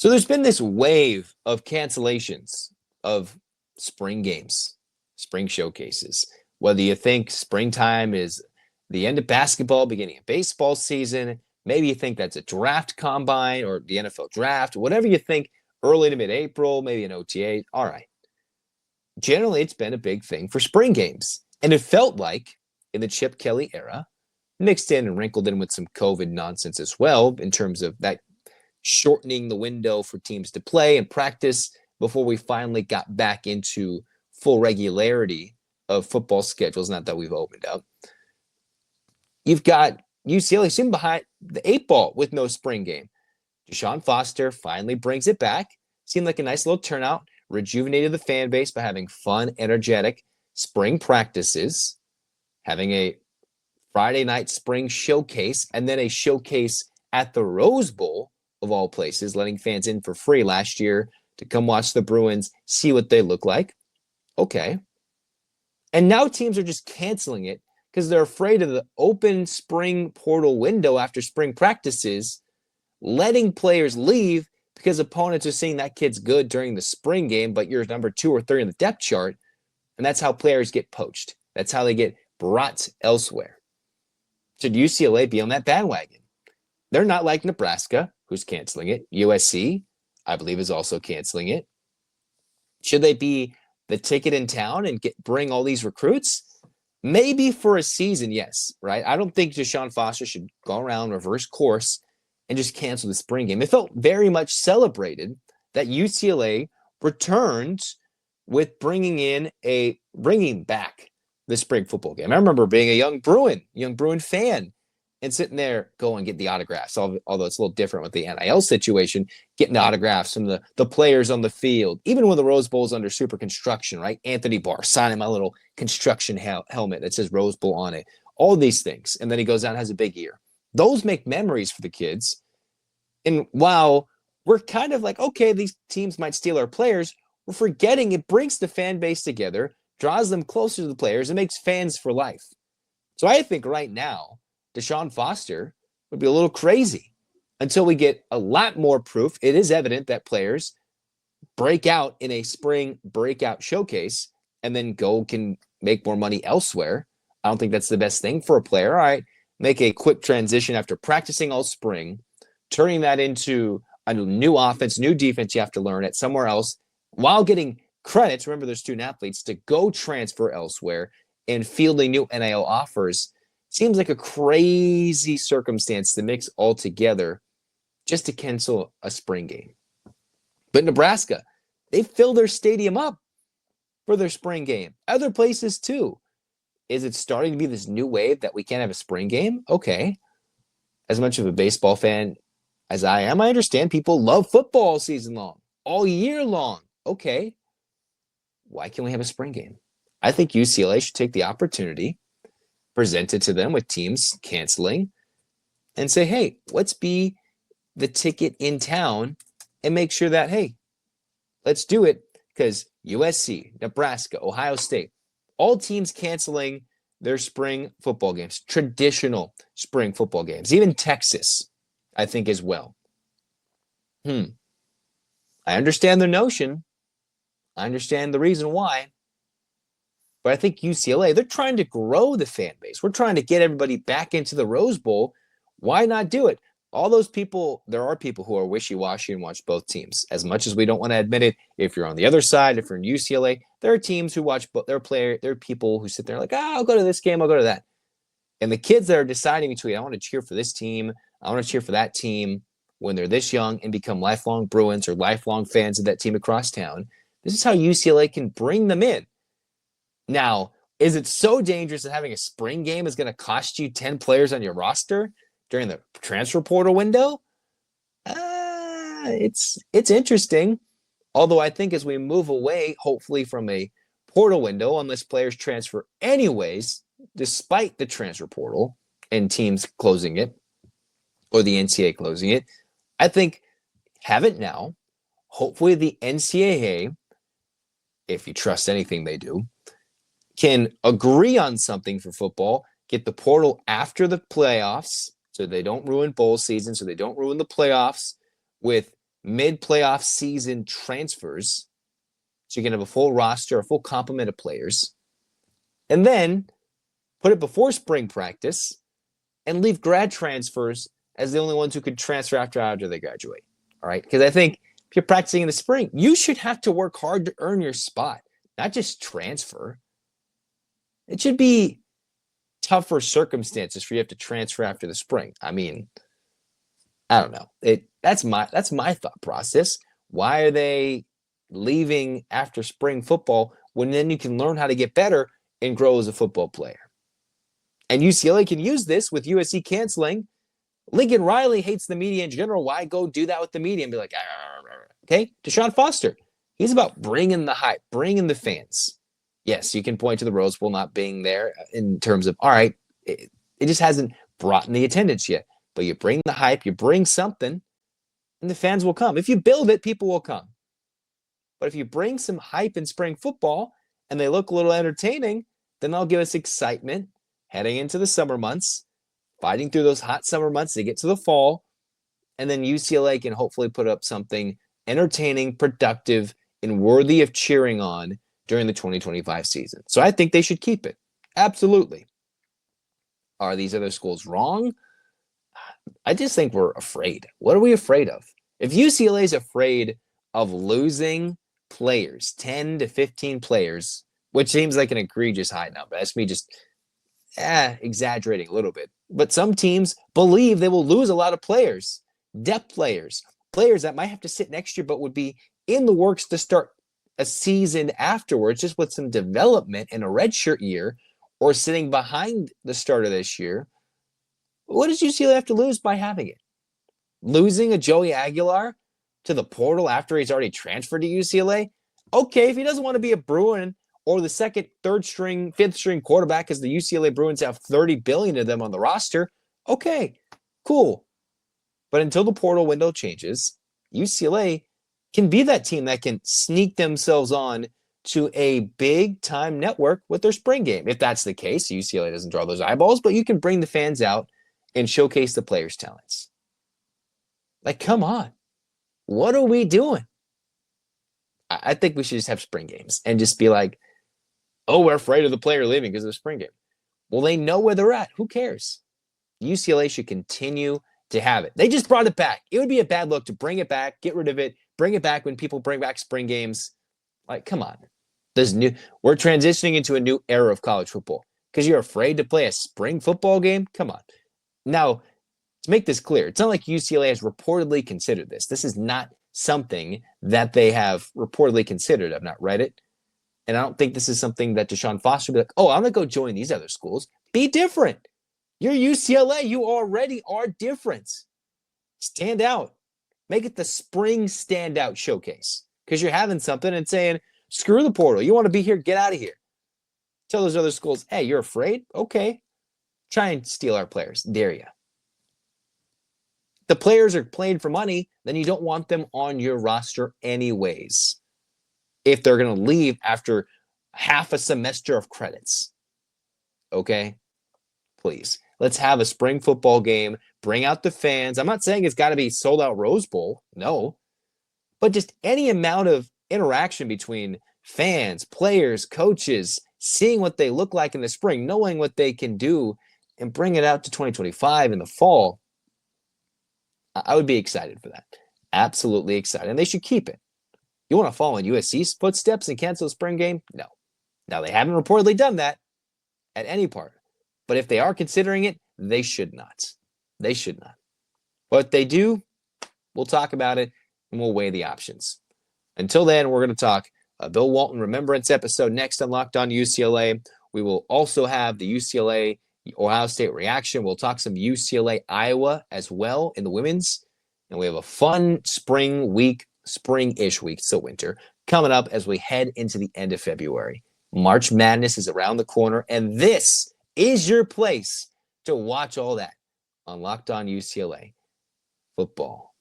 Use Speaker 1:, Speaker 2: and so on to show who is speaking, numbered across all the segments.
Speaker 1: So there's been this wave of cancellations of spring games, spring showcases. Whether you think springtime is the end of basketball, beginning of baseball season, maybe you think that's a draft combine or the NFL draft, whatever you think, early to mid-April, maybe an OTA. All right. Generally, it's been a big thing for spring games. And it felt like in the Chip Kelly era, mixed in and wrinkled in with some COVID nonsense as well, in terms of that shortening the window for teams to play and practice before we finally got back into full regularity of football schedules. Not that we've opened up. You've got UCLA sitting behind the 8 ball with no spring game. DeShaun Foster finally brings it back. Seemed like a nice little turnout. Rejuvenated the fan base by having fun, energetic spring practices, having a Friday night spring showcase, and then a showcase at the Rose Bowl, of all places, letting fans in for free last year to come watch the Bruins, see what they look like. Okay. And now teams are just canceling it because they're afraid of the open spring portal window after spring practices, letting players leave because opponents are saying that kid's good during the spring game, but you're number 2 or 3 in the depth chart. And that's how players get poached. That's how they get brought elsewhere. Should UCLA be on that bandwagon? They're not like Nebraska, who's canceling it. USC, I believe, is also canceling it. Should they be the ticket in town and bring all these recruits? Maybe for a season, yes, right? I don't think DeShaun Foster should go around, reverse course, and just cancel the spring game. It felt very much celebrated that UCLA returned with bringing back the spring football game. I remember being a young Bruin fan, and sitting there going get the autographs, although it's a little different with the NIL situation, getting the autographs from the players on the field, even when the Rose Bowl is under super construction, right? Anthony Barr signing my little construction helmet that says Rose Bowl on it, all these things. And then he goes out and has a big year. Those make memories for the kids. And while we're kind of like, okay, these teams might steal our players, we're forgetting it brings the fan base together, draws them closer to the players, and makes fans for life. So I think right now, DeShaun Foster would be a little crazy until we get a lot more proof. It is evident that players break out in a spring breakout showcase and then can make more money elsewhere. I don't think that's the best thing for a player. All right, make a quick transition after practicing all spring, turning that into a new offense, new defense you have to learn at somewhere else while getting credits. Remember, there's student athletes to go transfer elsewhere and fielding new NIL offers. Seems like a crazy circumstance to mix all together just to cancel a spring game. But Nebraska, they fill their stadium up for their spring game. Other places too. Is it starting to be this new wave that we can't have a spring game? Okay. As much of a baseball fan as I am, I understand people love football season long, all year long. Okay. Why can't we have a spring game? I think UCLA should take the opportunity presented to them with teams canceling and say, hey, let's be the ticket in town and make sure that, hey, let's do it because USC, Nebraska, Ohio State, all teams canceling their spring football games, traditional spring football games, even Texas, I think as well. I understand the notion. I understand the reason why. But I think UCLA, they're trying to grow the fan base. We're trying to get everybody back into the Rose Bowl. Why not do it? All those people, there are people who are wishy-washy and watch both teams. As much as we don't want to admit it, if you're on the other side, if you're in UCLA, there are teams who watch both. There are people who sit there like, I'll go to this game, I'll go to that. And the kids that are deciding between, I want to cheer for this team, I want to cheer for that team, when they're this young and become lifelong Bruins or lifelong fans of that team across town, this is how UCLA can bring them in. Now, is it so dangerous that having a spring game is going to cost you 10 players on your roster during the transfer portal window? It's interesting. Although I think as we move away, hopefully, from a portal window, unless players transfer anyways, despite the transfer portal and teams closing it or the NCAA closing it, I think have it now. Hopefully the NCAA, if you trust anything they do, can agree on something for football, get the portal after the playoffs so they don't ruin bowl season, so they don't ruin the playoffs with mid-playoff season transfers so you can have a full roster, a full complement of players, and then put it before spring practice and leave grad transfers as the only ones who could transfer after they graduate. All right? Because I think if you're practicing in the spring, you should have to work hard to earn your spot, not just transfer. It should be tougher circumstances for you to have to transfer after the spring. I mean, I don't know. That's my thought process. Why are they leaving after spring football when then you can learn how to get better and grow as a football player? And UCLA can use this with USC canceling. Lincoln Riley hates the media in general. Why go do that with the media and be like, okay? DeShaun Foster, he's about bringing the hype, bringing the fans. Yes, you can point to the Rose Bowl not being there in terms of, all right, it just hasn't brought in the attendance yet. But you bring the hype, you bring something, and the fans will come. If you build it, people will come. But if you bring some hype in spring football and they look a little entertaining, then they'll give us excitement heading into the summer months, fighting through those hot summer months to get to the fall, and then UCLA can hopefully put up something entertaining, productive, and worthy of cheering on during the 2025 season. So I think they should keep it. Absolutely. Are these other schools wrong? I just think we're afraid. What are we afraid of? If UCLA is afraid of losing players, 10 to 15 players, which seems like an egregious high number. That's me just exaggerating a little bit. But some teams believe they will lose a lot of players, depth players, players that might have to sit next year but would be in the works to start a season afterwards, just with some development in a redshirt year or sitting behind the start of this year. What does UCLA have to lose by having it? Losing a Joey Aguilar to the portal after he's already transferred to UCLA? Okay, if he doesn't want to be a Bruin or the second, third string, fifth string quarterback, because the UCLA Bruins have 30 billion of them on the roster, okay, cool. But until the portal window changes, UCLA can be that team that can sneak themselves on to a big-time network with their spring game. If that's the case, UCLA doesn't draw those eyeballs, but you can bring the fans out and showcase the players' talents. Like, come on. What are we doing? I think we should just have spring games and just be like, oh, we're afraid of the player leaving because of the spring game. Well, they know where they're at. Who cares? UCLA should continue to have it. They just brought it back. It would be a bad look to bring it back, get rid of it, bring it back when people bring back spring games. Like, come on. We're transitioning into a new era of college football because you're afraid to play a spring football game? Come on. Now, to make this clear, it's not like UCLA has reportedly considered this. This is not something that they have reportedly considered. I've not read it. And I don't think this is something that DeShaun Foster would be like, oh, I'm going to go join these other schools. Be different. You're UCLA. You already are different. Stand out. Make it the spring standout showcase because you're having something and saying, screw the portal. You want to be here? Get out of here. Tell those other schools, hey, you're afraid? Okay. Try and steal our players. Dare you. The players are playing for money, then you don't want them on your roster anyways. If they're going to leave after half a semester of credits. Okay? Please. Let's have a spring football game. Bring out the fans. I'm not saying it's got to be sold out Rose Bowl. No. But just any amount of interaction between fans, players, coaches, seeing what they look like in the spring, knowing what they can do, and bring it out to 2025 in the fall. I would be excited for that. Absolutely excited. And they should keep it. You want to follow in USC's footsteps and cancel the spring game? No. Now, they haven't reportedly done that at any part. But if they are considering it, they should not. They should not. But if they do, we'll talk about it and we'll weigh the options. Until then, we're going to talk a Bill Walton Remembrance episode next on Locked On UCLA. We will also have the UCLA Ohio State reaction. We'll talk some UCLA Iowa as well in the women's. And we have a fun spring-ish week, still winter, coming up as we head into the end of February. March Madness is around the corner, and this is your place to watch all that on Locked On UCLA. Football,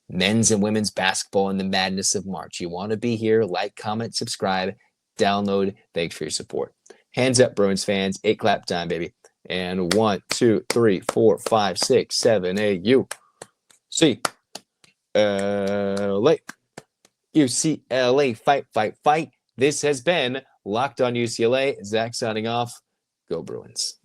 Speaker 1: men's and women's basketball in the madness of March. You want to be here, like, comment, subscribe, download. Thanks for your support. Hands up, Bruins fans. 8 clap time, baby. And 1, 2, 3, 4, 5, 6, 7, 8, U. C. UCLA, fight, fight, fight. This has been Locked on UCLA. Zach signing off. Go Bruins.